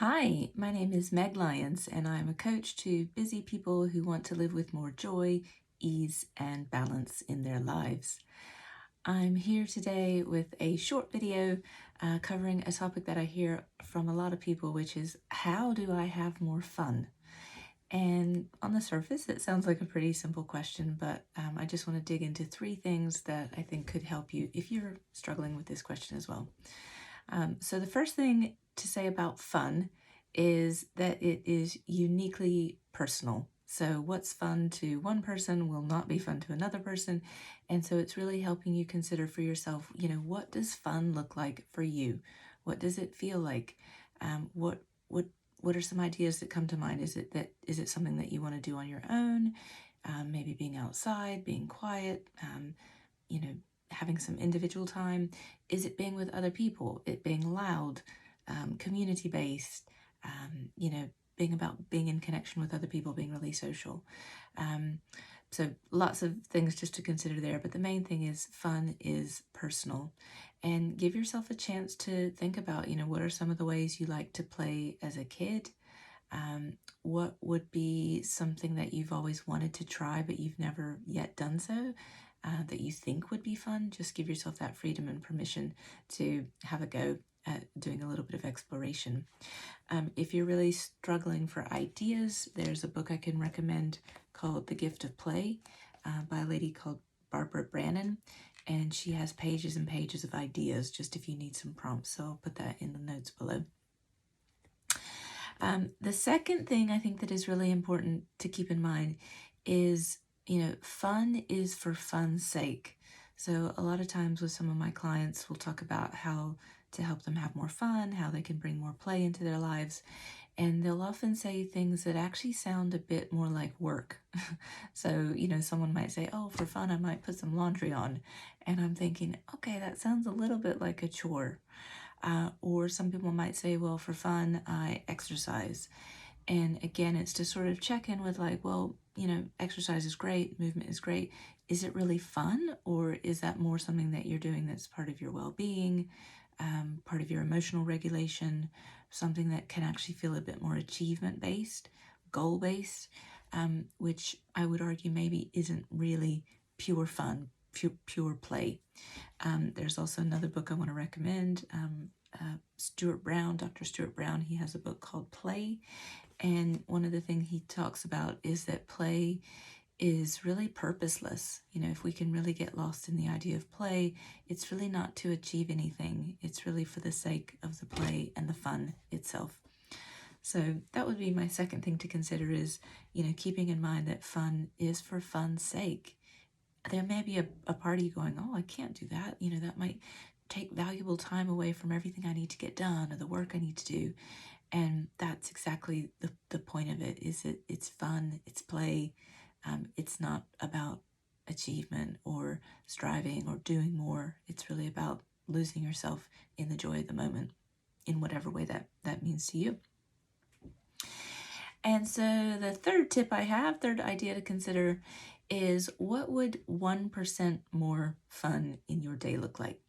Hi, my name is Meg Lyons, and I'm a coach to busy people who want to live with more joy, ease, and balance in their lives. I'm here today with a short video covering a topic that I hear from a lot of people, which is how do I have more fun? And on the surface, it sounds like a pretty simple question, but I just want to dig into three things that I think could help you if you're struggling with this question as well. So the first thing to say about fun is that it is uniquely personal. So what's fun to one person will not be fun to another person. And so it's really helping you consider for yourself, what does fun look like for you? What does it feel like? What what are some ideas that come to mind? Is it something that you want to do on your own? Maybe being outside, being quiet, you know, having some individual time? Is it being with other people? It being loud, community based, being about being in connection with other people, being really social. Um, so lots of things just to consider there, but the main thing is fun is personal. And give yourself a chance to think about, what are some of the ways you like to play as a kid? What would be something that you've always wanted to try but you've never yet done so, that you think would be fun? Just give yourself that freedom and permission to have a go at doing a little bit of exploration. If you're really struggling for ideas, there's a book I can recommend called The Gift of Play by a lady called Barbara Brannon, and she has pages and pages of ideas just if you need some prompts. So I'll put that in the notes below. The second thing I think that is really important to keep in mind is, fun is for fun's sake. So a lot of times with some of my clients, we'll talk about how to help them have more fun, how they can bring more play into their lives. And they'll often say things that actually sound a bit more like work. So, someone might say, oh, for fun, I might put some laundry on. And I'm thinking, okay, that sounds a little bit like a chore. Or some people might say, well, for fun, I exercise. And again, it's to sort of check in with like, well, exercise is great, movement is great. Is it really fun? Or is that more something that you're doing that's part of your well-being, part of your emotional regulation, something that can actually feel a bit more achievement-based, goal-based, which I would argue maybe isn't really pure fun, pure play. There's also another book I want to recommend. Stuart Brown, Dr. Stuart Brown, he has a book called Play. And one of the things he talks about is that play is really purposeless. If we can really get lost in the idea of play, it's really not to achieve anything. It's really for the sake of the play and the fun itself. So that would be my second thing to consider is, keeping in mind that fun is for fun's sake. There may be a party going, oh, I can't do that. That might take valuable time away from everything I need to get done or the work I need to do. And that's exactly the point of it, is it's fun, it's play. It's not about achievement or striving or doing more. It's really about losing yourself in the joy of the moment in whatever way that means to you. And so the third idea to consider is, what would 1% more fun in your day look like?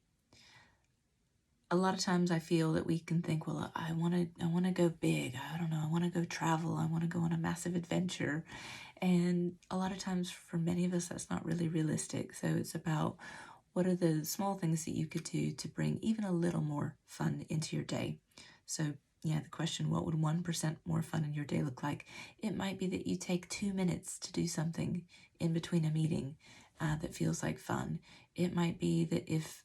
A lot of times I feel that we can think, well, I want to go big. I don't know. I want to go travel. I want to go on a massive adventure. And a lot of times for many of us, that's not really realistic. So it's about, what are the small things that you could do to bring even a little more fun into your day? So the question, what would 1% more fun in your day look like? It might be that you take 2 minutes to do something in between a meeting that feels like fun. It might be that if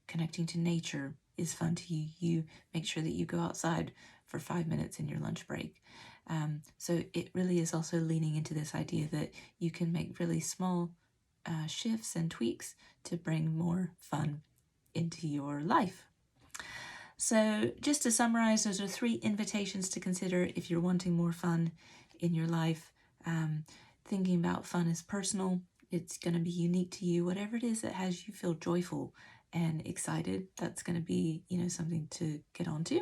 connecting to nature is fun to you, you make sure that you go outside for 5 minutes in your lunch break. So it really is also leaning into this idea that you can make really small shifts and tweaks to bring more fun into your life. So just to summarize, those are 3 invitations to consider if you're wanting more fun in your life. Thinking about fun is personal. It's going to be unique to you. Whatever it is that has you feel joyful and excited, that's going to be, something to get onto.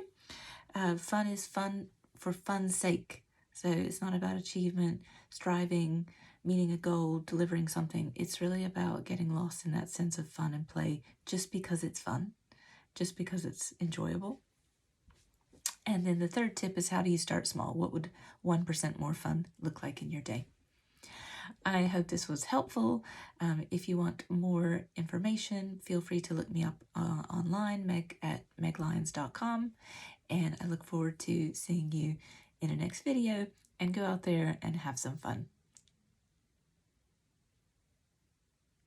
Fun is fun for fun's sake. So it's not about achievement, striving, meeting a goal, delivering something. It's really about getting lost in that sense of fun and play just because it's fun, just because it's enjoyable. And then the third tip is, how do you start small? What would 1% more fun look like in your day? I hope this was helpful. If you want more information, feel free to look me up online, Meg at meglyons.com. And I look forward to seeing you in the next video, and go out there and have some fun.